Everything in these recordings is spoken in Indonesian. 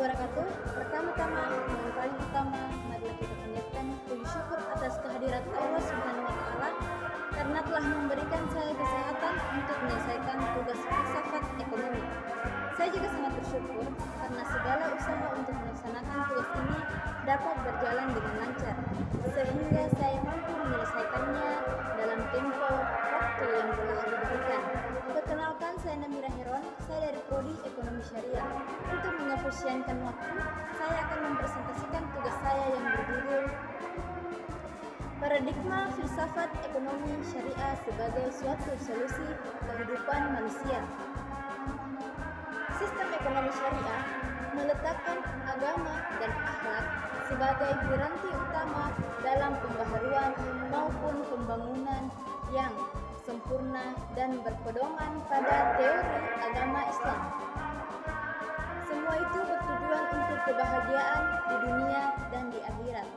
wabarakatuh. Pertama-tama yang paling utama, marilah kita panjatkan puji syukur atas kehadirat Allah Subhanahu wa taala karena telah memberikan saya kesehatan untuk menyelesaikan tugas filsafat ekonomi. Saya juga sangat bersyukur karena segala usaha untuk melaksanakan tugas ini dapat berjalan dengan lancar, sehingga saya mampu menyelesaikannya dalam tempo waktu yang telah diberikan. Perkenalkan, saya Namira Heron, saya dari Prodi Ekonomi Syariah. Untuk mengefisienkan waktu, saya akan mempresentasikan tugas saya yang berjudul Paradigma Filsafat Ekonomi Syariah sebagai suatu solusi kehidupan manusia. Sistem ekonomi syariah meletakkan agama dan akhlak sebagai piranti utama dalam pembaharuan maupun pembangunan yang sempurna dan berpedoman pada teori agama Islam. Semua itu bertujuan untuk kebahagiaan di dunia dan di akhirat.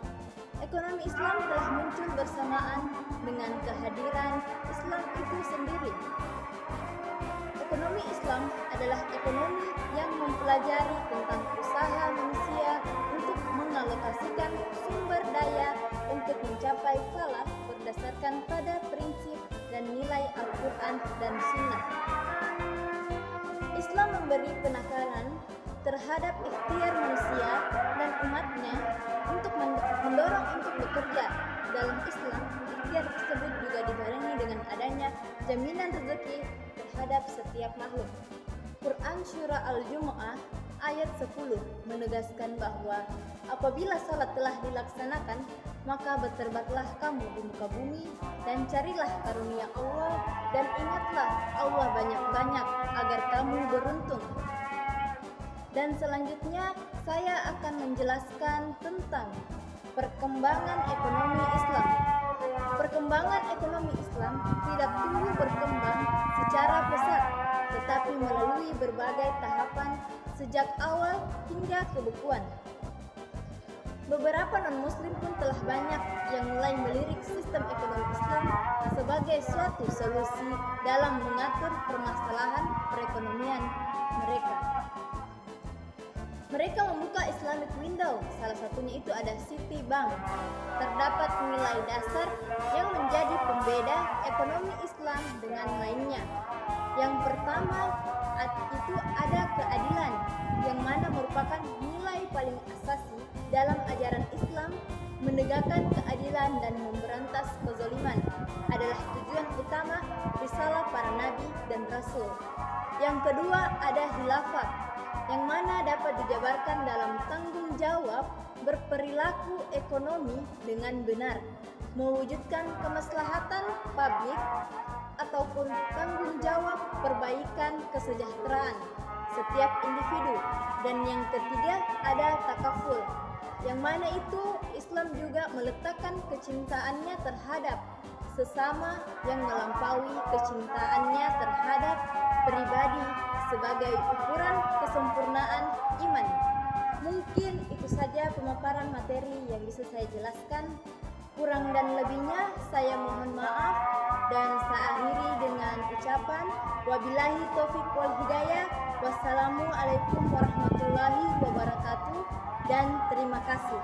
Ekonomi Islam telah muncul bersamaan dengan kehadiran Islam itu sendiri. Ekonomi Islam adalah ekonomi yang mempelajari tentang usaha manusia untuk mengalokasikan sumber daya untuk mencapai falah berdasarkan pada prinsip dan nilai Al-Quran dan Sunnah. Islam memberi penekanan terhadap ikhtiar manusia dan umatnya untuk mendorong untuk bekerja. Dalam Islam, ikhtiar tersebut juga dibarengi dengan adanya jaminan rezeki terhadap setiap makhluk. Quran Surah Al-Jumu'ah ayat 10 menegaskan bahwa apabila salat telah dilaksanakan, maka berterbatlah kamu di muka bumi dan carilah karunia Allah dan ingatlah Allah banyak-banyak agar kamu beruntung. Dan selanjutnya saya akan menjelaskan tentang perkembangan ekonomi Islam. Perkembangan ekonomi Islam tidak tumbuh berkembang secara pesat, tetapi melalui berbagai tahapan sejak awal hingga kebekuan. Beberapa non-muslim pun telah banyak yang mulai melirik sistem ekonomi Islam sebagai suatu solusi dalam mengatur permasalahan perekonomian mereka. Mereka membuka Islamic window, salah satunya itu ada Citibank. Terdapat nilai dasar yang menjadi pembeda ekonomi Islam dengan lainnya. Yang pertama itu ada keadilan, yang mana merupakan nilai paling asasi dalam ajaran Islam. Menegakkan keadilan dan memberantas kezaliman adalah tujuan utama risalah para nabi dan rasul. Yang kedua ada khilafah, yang mana dapat dijabarkan dalam tanggung jawab berperilaku ekonomi dengan benar, mewujudkan kemaslahatan publik ataupun tanggung jawab perbaikan kesejahteraan setiap individu. Dan yang ketiga ada takaful, yang mana itu Islam juga meletakkan kecintaannya terhadap sesama yang melampaui kecintaannya terhadap pribadi sebagai ukuran kesempurnaan iman. Mungkin itu saja pemaparan materi yang bisa saya jelaskan. Kurang dan lebihnya saya mohon maaf, dan saya akhiri dengan ucapan wabillahi taufiq wal hidayah. Wassalamualaikum warahmatullahi wabarakatuh, dan terima kasih.